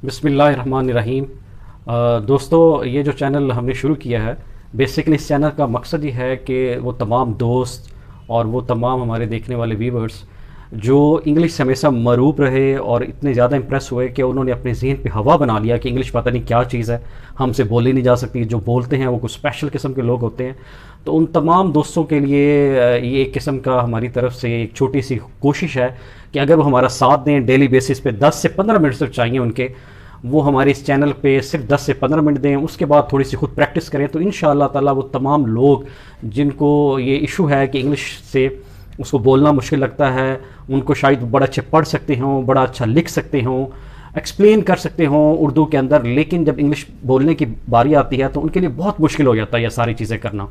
बिस्मिल्लाहिर्रहमानिर्रहीम। दोस्तों, ये जो चैनल हमने शुरू किया है, बेसिकली इस चैनल का मकसद ये है कि वो तमाम दोस्त और वो तमाम हमारे देखने वाले व्यूवर्स जो इंग्लिश से हमेशा मरूब रहे और इतने ज़्यादा इम्प्रेस हुए कि उन्होंने अपने जहन पे हवा बना लिया कि इंग्लिश पता नहीं क्या चीज़ है, हमसे बोली नहीं जा सकती, जो बोलते हैं वो कुछ स्पेशल किस्म के लोग होते हैं। तो उन तमाम दोस्तों के लिए ये एक किस्म का हमारी तरफ से एक छोटी सी कोशिश है कि अगर वो हमारा साथ दें, डेली बेसिस पे 10 से 15 मिनट सिर्फ चाहिए उनके, वो हमारे इस चैनल पे सिर्फ 10 से 15 मिनट दें, उसके बाद थोड़ी सी खुद प्रैक्टिस करें, तो इंशाअल्लाह ताला वो तमाम लोग जिनको ये इशू है कि इंग्लिश से उसको बोलना मुश्किल लगता है, उनको शायद बड़ा अच्छे पढ़ सकते हों, बड़ा अच्छा लिख सकते हों, एक्सप्लेन कर सकते हों उर्दू के अंदर, लेकिन जब इंग्लिश बोलने की बारी आती है तो उनके लिए बहुत मुश्किल हो जाता है ये सारी चीज़ें करना।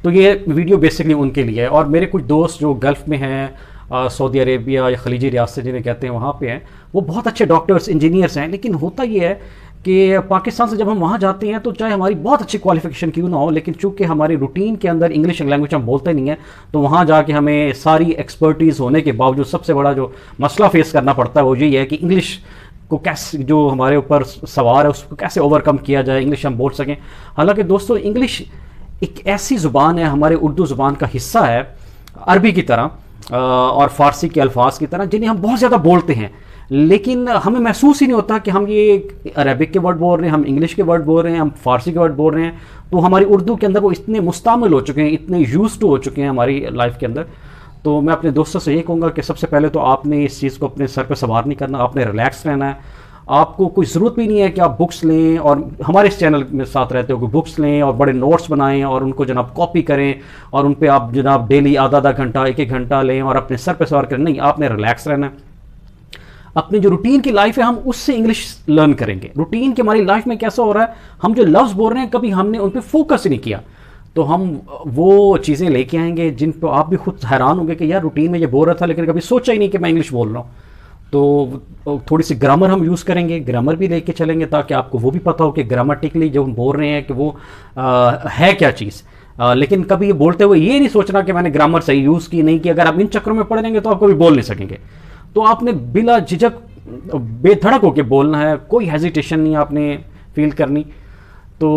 तो ये वीडियो बेसिकली उनके लिए है। और मेरे कुछ दोस्त जो गल्फ़ में हैं, सऊदी अरेबिया या खलीजी रियासत जिन्हें कहते हैं, वहाँ पे हैं, वो बहुत अच्छे डॉक्टर्स, इंजीनियर्स हैं, लेकिन होता ये है कि पाकिस्तान से जब हम वहाँ जाते हैं तो चाहे हमारी बहुत अच्छी क्वालिफिकेशन क्यों ना हो, लेकिन चूंकि हमारी रूटीन के अंदर इंग्लिश लैंग्वेज हम बोलते नहीं हैं, तो वहाँ जाके हमें सारी एक्सपर्टीज़ होने के बावजूद सबसे बड़ा जो मसला फेस करना पड़ता है वो यही है कि इंग्लिश को कैसे, जो हमारे ऊपर सवार है उसको कैसे ओवरकम किया जाए, इंग्लिश हम बोल सकें। हालांकि दोस्तों, इंग्लिश एक ऐसी ज़ुबान है, हमारे उर्दू ज़ुबान का हिस्सा है, अरबी की तरह और फ़ारसी के अल्फाज की तरह, जिन्हें हम बहुत ज़्यादा बोलते हैं, लेकिन हमें महसूस ही नहीं होता कि हम ये अरबिक के वर्ड बोल रहे हैं, हम इंग्लिश के वर्ड बोल रहे हैं, हम फ़ारसी के वर्ड बोल रहे हैं। तो हमारी उर्दू के अंदर वो इतने मुस्तामिल हो चुके हैं, इतने यूज़ टू हो चुके हैं हमारी लाइफ के अंदर। तो मैं अपने दोस्तों से ये कहूँगा कि सबसे पहले तो आपने इस चीज़ को अपने सर पर सवार नहीं करना, आपने रिलैक्स रहना है। आपको कोई ज़रूरत भी नहीं है कि आप बुक्स लें और हमारे इस चैनल में साथ रहते हो कि बुक्स लें और बड़े नोट्स बनाएं और उनको जनाब कॉपी करें और उन पे आप जनाब डेली आधा आधा घंटा, एक एक घंटा लें और अपने सर पे सवार करें। नहीं, आपने रिलैक्स रहना है। अपनी जो रूटीन की लाइफ है, हम उससे इंग्लिश लर्न करेंगे। रूटीन की हमारी लाइफ में कैसा हो रहा है, हम जो लफ्ज़ बोल रहे हैं कभी हमने उन पर फोकस ही नहीं किया, तो हम वो चीज़ें लेके आएंगे जिन पर आप भी खुद हैरान होंगे कि यार रूटीन में ये बोल रहा था लेकिन कभी सोचा ही नहीं कि मैं इंग्लिश बोल रहा हूँ। तो थोड़ी सी ग्रामर हम यूज़ करेंगे, ग्रामर भी लेके चलेंगे ताकि आपको वो भी पता हो कि ग्रामेटिकली जो हम बोल रहे हैं कि वो है क्या चीज़। लेकिन कभी ये बोलते हुए ये नहीं सोचना कि मैंने ग्रामर सही यूज़ की नहीं की। अगर आप इन चक्रों में पड़ जाएंगे तो आप कभी बोल नहीं सकेंगे। तो आपने बिला झिझक बेधड़क होकर बोलना है, कोई हेजिटेशन नहीं आपने फील करनी। तो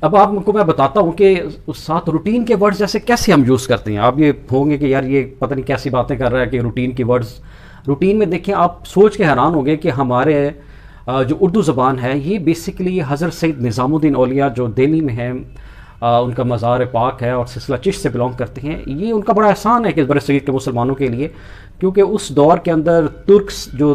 अब आपको मैं बताता हूँ कि उस साथ रूटीन के वर्ड्स जैसे कैसे हम यूज़ करते हैं। आप ये होंगे कि यार ये पता नहीं कैसी बातें कर रहा है कि रूटीन के वर्ड्स। रूटीन में देखें, आप सोच के हैरान होंगे कि हमारे जो उर्दू ज़बान है ये बेसिकली हज़रत सैयद निज़ामुद्दीन औलिया जो दिल्ली में है, उनका मज़ार पाक है और सिलसिला चिश्त से बिलोंग करते हैं। ये उनका बड़ा एहसान है कि बरसगीर के मुसलमानों के लिए, क्योंकि उस दौर के अंदर तुर्क्स जो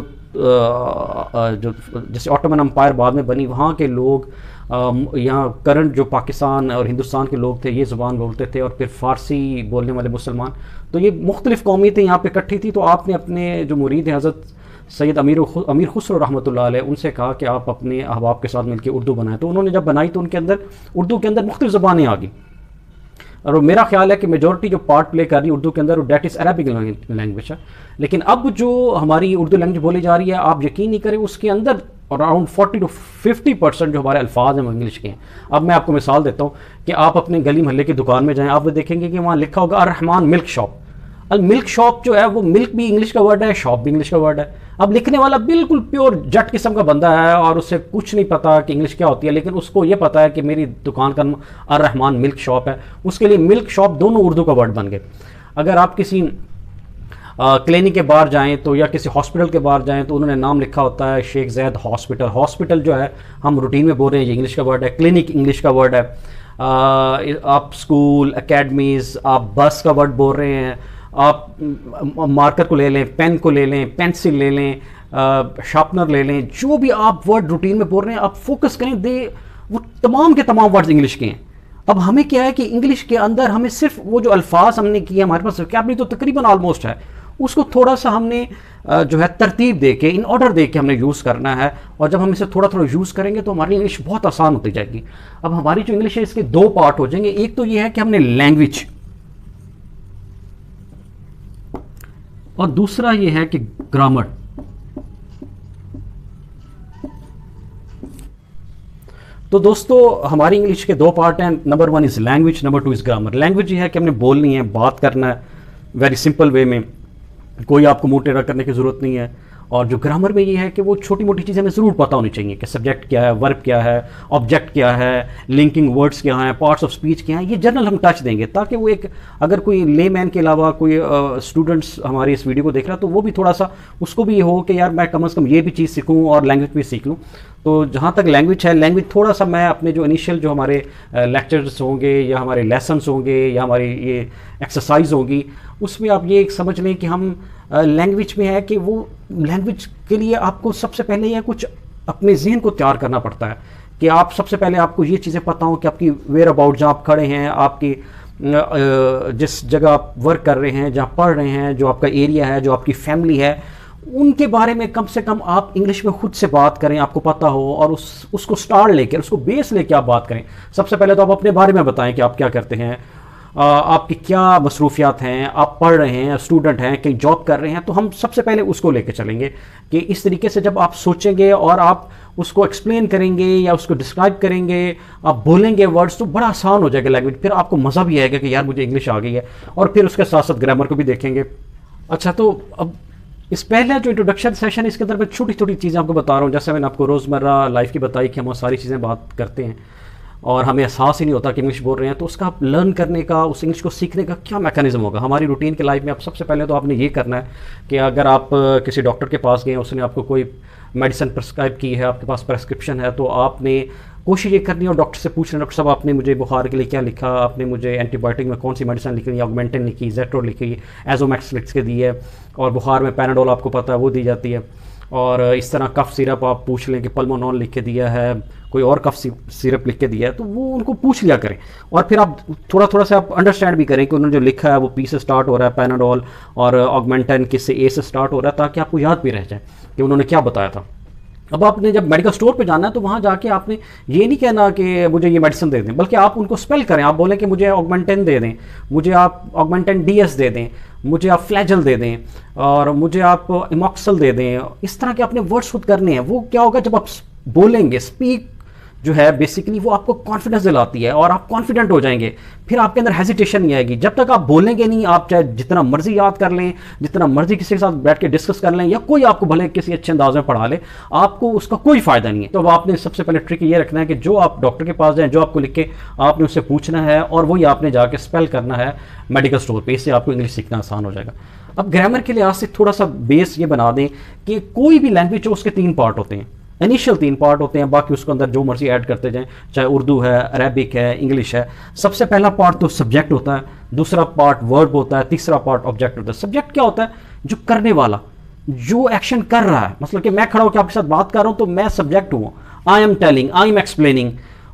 जैसे ऑटोमन एम्पायर बाद में बनी, वहाँ के लोग यहाँ करंट जो पाकिस्तान और हिंदुस्तान के लोग थे ये ज़ुबान बोलते थे, और फिर फ़ारसी बोलने वाले मुसलमान, तो ये मुख्तलिफ़ कौमियतें यहाँ पे इकट्ठी थी। तो आपने अपने जो मुरीद हैं हज़रत सैयद अमीर खुसरो रहमतुल्लाह अलैह, उनसे कहा कि आप अपने अहबाब के साथ मिलकर उर्दू बनाएं। तो उन्होंने जब बनाई तो उनके अंदर उर्दू के अंदर मुख्तलिफ़ ज़बानें आ गई, और मेरा ख्याल है कि मेजॉरिटी जो पार्ट प्ले कर रही है उर्दू के अंदर डेट इज़ अरबिक लैंग्वेज है। लेकिन अब जो हमारी उर्दू लैंग्वेज बोली जा रही है, आप यकीन नहीं करें, उसके अंदर अराउंड 40 to 50% जो हमारे अल्फाज हैं वो इंग्लिश के हैं। अब मैं आपको मिसाल देता हूँ कि आप अपने गली मोहल्ले की दुकान में जाएँ, आप वो देखेंगे कि वहाँ लिखा होगा अर्रहमान मिल्क शॉप। अब मिल्क शॉप जो है वो मिल्क भी इंग्लिश का वर्ड है, शॉप भी इंग्लिश का वर्ड है। अब लिखने वाला बिल्कुल प्योर जट किस्म का बंदा है और उसे कुछ नहीं पता कि इंग्लिश क्या होती है, लेकिन उसको ये पता है कि मेरी दुकान का नाम अर्रहमान मिल्क शॉप है। उसके लिए मिल्क शॉप दोनों उर्दू का वर्ड बन गए। अगर आप किसी क्लिनिक के बाहर जाएं तो या किसी हॉस्पिटल के बाहर जाएं तो उन्होंने नाम लिखा होता है शेख जैद हॉस्पिटल। हॉस्पिटल जो है हम रूटीन में बोल रहे हैं ये इंग्लिश का वर्ड है, क्लिनिक इंग्लिश का वर्ड है। आप स्कूल, एकेडमीज़, आप बस का वर्ड बोल रहे हैं, आप मार्कर को ले लें, पेन को ले लें, पेंसिल ले लें, शार्पनर ले लें, जो भी आप वर्ड रूटीन में बोल रहे हैं आप फोकस करें, वो तमाम के तमाम वर्ड्स इंग्लिश के हैं। अब हमें क्या है कि इंग्लिश के अंदर हमें सिर्फ वो जो अल्फाज हमने किए, हमारे पास वोकैबुलरी तो तकरीबन ऑलमोस्ट है, उसको थोड़ा सा हमने जो है तरतीब दे के, इन ऑर्डर दे के हमने यूज़ करना है। और जब हम इसे थोड़ा थोड़ा यूज़ करेंगे तो हमारी इंग्लिश बहुत आसान होती जाएगी। अब हमारी जो इंग्लिश है इसके दो पार्ट हो जाएंगे। एक तो ये है कि हमने लैंग्वेज, और दूसरा ये है कि ग्रामर। तो दोस्तों, हमारी इंग्लिश के दो पार्ट हैं। Number 1 is language, number 2 is grammar. Language ये है कि हमने बोलनी है, बात करना है वेरी सिंपल वे में, कोई आपको मुंह टेढ़ा करने की ज़रूरत नहीं है। और जो ग्रामर में ये है कि वो छोटी मोटी चीज़ें हमें ज़रूर पता होनी चाहिए कि सब्जेक्ट क्या है, वर्ब क्या है, ऑब्जेक्ट क्या है, लिंकिंग वर्ड्स क्या हैं, पार्ट्स ऑफ स्पीच क्या हैं, ये जनरल हम टच देंगे ताकि वो एक अगर कोई लेमैन के अलावा कोई स्टूडेंट्स हमारे इस वीडियो को देख रहा है तो वो भी थोड़ा सा उसको भी ये हो कि यार मैं कम से कम ये भी चीज़ सीखूँ और लैंग्वेज भी सीख लूँ। तो जहाँ तक लैंग्वेज है, लैंग्वेज थोड़ा सा मैं अपने जो इनिशियल जो हमारे लेक्चर्स होंगे या हमारे लेसन्स होंगे या हमारी ये एक्सरसाइज होगी, उसमें आप ये एक समझ लें कि हम लैंग्वेज में है कि वो लैंग्वेज के लिए आपको सबसे पहले यह कुछ अपने जहन को तैयार करना पड़ता है कि आप सबसे पहले आपको ये चीज़ें पता हो कि आपकी वेयर अबाउट जहाँ आप खड़े हैं, आपकी जिस जगह आप वर्क कर रहे हैं, जहाँ पढ़ रहे हैं, जो आपका एरिया है, जो आपकी फैमिली है, उनके बारे में कम से कम आप इंग्लिश में खुद से बात करें, आपको पता हो, और उसको स्टार लेकर, उसको बेस लेके आप बात करें। सबसे पहले तो आप अपने बारे में बताएं कि आप क्या करते हैं, आपकी क्या मसरूफियात हैं, आप पढ़ रहे हैं, स्टूडेंट हैं, कहीं जॉब कर रहे हैं, तो हम सबसे पहले उसको लेके चलेंगे कि इस तरीके से जब आप सोचेंगे और आप उसको एक्सप्लेन करेंगे या उसको डिस्क्राइब करेंगे, आप बोलेंगे वर्ड्स, तो बड़ा आसान हो जाएगा लैंग्वेज। फिर आपको मज़ा भी आएगा कि यार मुझे इंग्लिश आ गई है, और फिर उसके साथ साथ ग्रामर को भी देखेंगे। अच्छा, तो अब इस पहले जो इंट्रोडक्शन सेशन है इसके अंदर मैं छोटी छोटी चीज़ें आपको बता रहा हूँ, जैसे मैंने आपको रोज़मर्रा लाइफ की बताई कि हम वो सारी चीज़ें बात करते हैं और हमें एहसास ही नहीं होता कि इंग्लिश बोल रहे हैं। तो उसका लर्न करने का, उस इंग्लिश को सीखने का क्या मैकेनिज्म होगा हमारी रूटीन के लाइफ में। आप सबसे पहले तो आपने ये करना है कि अगर आप किसी डॉक्टर के पास गए, उसने आपको कोई मेडिसिन प्रिस्क्राइब की है, आपके पास प्रेस्क्रिप्शन है, तो आपने कोशिश ये करनी है और डॉक्टर से पूछना, डॉक्टर साहब आपने मुझे बुखार के लिए क्या लिखा, आपने मुझे एंटीबायोटिक में कौन सी मेडिसिन लिखी, ऑगमेंटिन लिखी, जेट्रोल लिखी, एजोमैक्स लिख के दी है, और बुखार में पैनाडोल आपको पता है वो दी जाती है। और इस तरह कफ सिरप आप पूछ लें कि पल्मोनॉल लिख के दिया है, कोई और कफ सिरप लिख के दिया है, तो वो उनको पूछ लिया करें। और फिर आप थोड़ा थोड़ा सा आप अंडरस्टैंड भी करें कि उन्होंने जो लिखा है वो पी से स्टार्ट हो रहा है, पैनाडोल, और ऑगमेंटिन किससे, ए से स्टार्ट हो रहा है, ताकि आपको याद भी रह जाए कि उन्होंने क्या बताया था। अब आपने जब मेडिकल स्टोर पे जाना है तो वहाँ जाके आपने ये नहीं कहना कि मुझे ये मेडिसिन दे दें, बल्कि आप उनको स्पेल करें। आप बोलें कि मुझे ऑगमेंटिन दे दें, मुझे आप ऑगमेंटिन डीएस दे दें, मुझे आप फ्लैजल दे दें, और मुझे आप इमॉक्सल दे दें। इस तरह के अपने वर्ड्स खुद करने हैं। वो क्या होगा, जब आप बोलेंगे, स्पीक जो है बेसिकली वो आपको कॉन्फिडेंस दिलाती है और आप कॉन्फिडेंट हो जाएंगे। फिर आपके अंदर हेजिटेशन नहीं आएगी। जब तक आप बोलेंगे नहीं, आप चाहे जितना मर्जी याद कर लें, जितना मर्जी किसी के साथ बैठ के डिस्कस कर लें, या कोई आपको भले किसी अच्छे अंदाज में पढ़ा ले, आपको उसका कोई फ़ायदा नहीं है। तो अब आपने सबसे पहले ट्रिक ये रखना है कि जो आप डॉक्टर के पास जाएँ, जो आपको लिख के आपने उससे पूछना है, और वही आपने जाके स्पेल करना है मेडिकल स्टोर पर। इससे आपको इंग्लिश सीखना आसान हो जाएगा। अब ग्रामर के लिहाज से थोड़ा सा बेस ये बना दें कि कोई भी लैंग्वेज हो उसके 3 पार्ट होते हैं। इनिशियल 3 पार्ट होते हैं, बाकी उसके अंदर जो मर्जी ऐड करते जाएं, चाहे उर्दू है, अरेबिक है, इंग्लिश है। सबसे पहला पार्ट तो सब्जेक्ट होता है, दूसरा पार्ट वर्ब होता है, तीसरा पार्ट ऑब्जेक्ट होता है। सब्जेक्ट क्या होता है? जो करने वाला, जो एक्शन कर रहा है। मतलब कि मैं खड़ा होकर आपके साथ बात कर रहा हूं तो मैं सब्जेक्ट हूं। I am telling, I am explaining,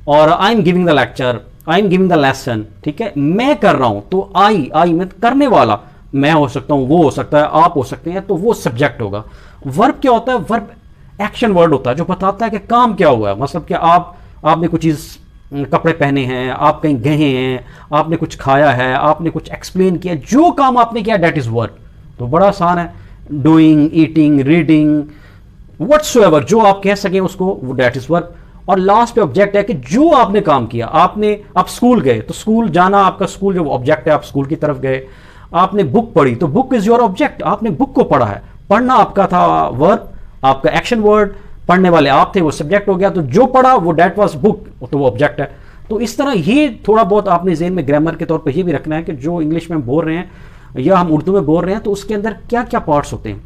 और I am giving the lecture, I am giving the lesson. ठीक है, मैं कर रहा हूं तो आई में करने वाला मैं हो सकता हूं, वो हो सकता है, आप हो सकते हैं, तो वो सब्जेक्ट होगा। वर्ब क्या होता है? वर्ब एक्शन वर्ड होता है जो बताता है कि काम क्या हुआ है। मतलब कि आपने कुछ चीज़, कपड़े पहने हैं, आप कहीं गए हैं, आपने कुछ खाया है, आपने कुछ एक्सप्लेन किया, जो काम आपने किया दैट इज वर्ब। तो बड़ा आसान है, डूइंग, ईटिंग, रीडिंग, व्हाटसोएवर, जो आप कह सकें उसको, वो दैट इज वर्ब। और लास्ट पे ऑब्जेक्ट है कि जो आपने काम किया, आप स्कूल गए तो स्कूल जाना आपका स्कूल जो ऑब्जेक्ट है, आप स्कूल की तरफ गए। आपने बुक पढ़ी तो बुक इज योर ऑब्जेक्ट, आपने बुक को पढ़ा है। पढ़ना आपका था वर्ब, आपका एक्शन वर्ड, पढ़ने वाले आप थे, वो सब्जेक्ट हो गया। तो जो पढ़ा वो डेट वाज बुक, तो वो ऑब्जेक्ट है। तो इस तरह ये थोड़ा बहुत आपने ज़हन में ग्रामर के तौर पे ये भी रखना है कि जो इंग्लिश में बोल रहे हैं या हम उर्दू में बोल रहे हैं तो उसके अंदर क्या क्या पार्ट्स होते हैं।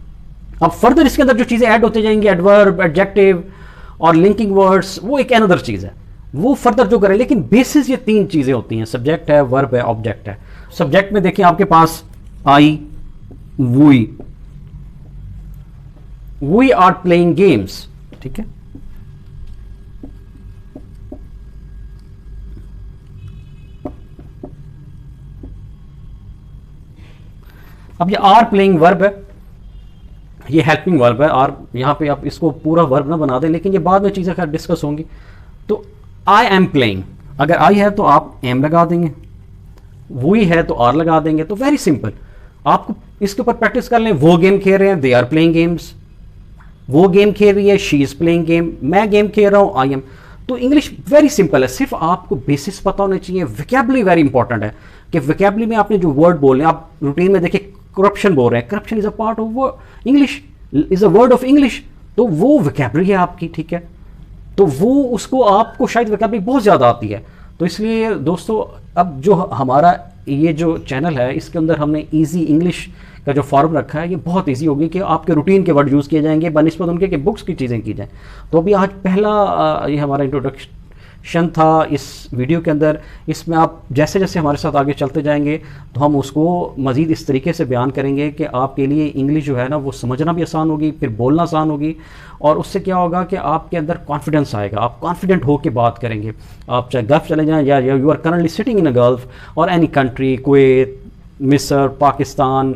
अब फर्दर इसके अंदर जो चीज़ें ऐड होते जाएंगी, एडवर्ब, एडजेक्टिव और लिंकिंग वर्ड्स, वो एक अनदर चीज़ है, वो फर्दर जो करें। लेकिन बेसिस ये 3 चीज़ें होती हैं, सब्जेक्ट है, वर्ब है, ऑब्जेक्ट है। सब्जेक्ट में देखिए आपके पास आई, वी आर प्लेइंग गेम्स। ठीक है, अब ये आर प्लेइंग वर्ब है, ये हेल्पिंग वर्ब है। आर यहां पे आप इसको पूरा वर्ब ना बना दें, लेकिन ये बाद में चीजें खैर डिस्कस होंगी। तो आई एम प्लेइंग, अगर आई है तो आप एम लगा देंगे, वी है तो आर लगा देंगे। तो वेरी सिंपल, आपको इसके ऊपर प्रैक्टिस कर लें। वो गेम खेल रहे हैं, दे आर प्लेइंग गेम्स। वो गेम खेल रही है, शी इज प्लेइंग गेम। मैं गेम खेल रहा हूं, आई एम। तो इंग्लिश वेरी सिंपल है, सिर्फ आपको बेसिस पता होने चाहिए। वोकैबुलरी वेरी इंपॉर्टेंट है कि वोकैबुलरी में आपने जो वर्ड बोल रहे हैं, आप रूटीन में देखिए करप्शन बोल रहे हैं, corruption is a part of English. Is a word of English, तो वो वोकैबलरी है आपकी, ठीक है। तो वो उसको आपको शायद वोकैबलरी बहुत ज़्यादा आती है। तो इसलिए दोस्तों, अब जो हमारा ये जो चैनल है इसके अंदर हमने इजी इंग्लिश का जो फॉर्म रखा है, ये बहुत इजी होगी कि आपके रूटीन के वर्ड यूज़ किए जाएंगे बनिस्बत उनके कि बुक्स की चीज़ें की जाएँ। तो अभी आज पहला ये हमारा इंट्रोडक्शन था इस वीडियो के अंदर। इसमें आप जैसे जैसे हमारे साथ आगे चलते जाएंगे तो हम उसको मज़ीद इस तरीके से बयान करेंगे कि आपके लिए इंग्लिश जो है ना वो समझना भी आसान होगी, फिर बोलना आसान होगी, और उससे क्या होगा कि आपके अंदर कॉन्फिडेंस आएगा, आप कॉन्फिडेंट होकर बात करेंगे। आप चाहे गल्फ़ चले जाएँ या you are currently sitting in a Gulf और एनी कंट्री, कुवैत, मिस्र, पाकिस्तान,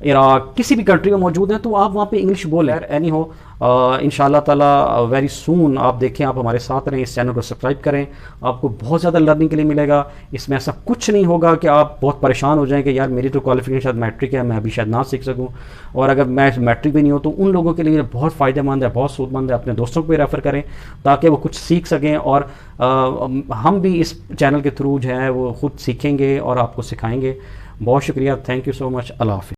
इराक, किसी भी कंट्री में मौजूद हैं, तो आप वहाँ पे इंग्लिश बोलें। एनी हो, इंशाल्लाह ताला वेरी सून आप देखें, आप हमारे साथ रहें, इस चैनल को सब्सक्राइब करें, आपको बहुत ज़्यादा लर्निंग के लिए मिलेगा। इसमें ऐसा कुछ नहीं होगा कि आप बहुत परेशान हो जाएं कि यार मेरी तो क्वालिफिकेशन शायद मैट्रिक है, मैं अभी शायद ना सीख सकूं, और अगर मैं मैट्रिक भी नहीं हो तो उन लोगों के लिए बहुत फ़ायदेमंद है, बहुत सूदमंद है। अपने दोस्तों को भी रेफ़र करें ताकि वो कुछ सीख सकें, और हम भी इस चैनल के थ्रू जो है वो ख़ुद सीखेंगे और आपको सिखाएँगे। बहुत शुक्रिया, थैंक यू सो मच, अल्लाह हाफ़िज़।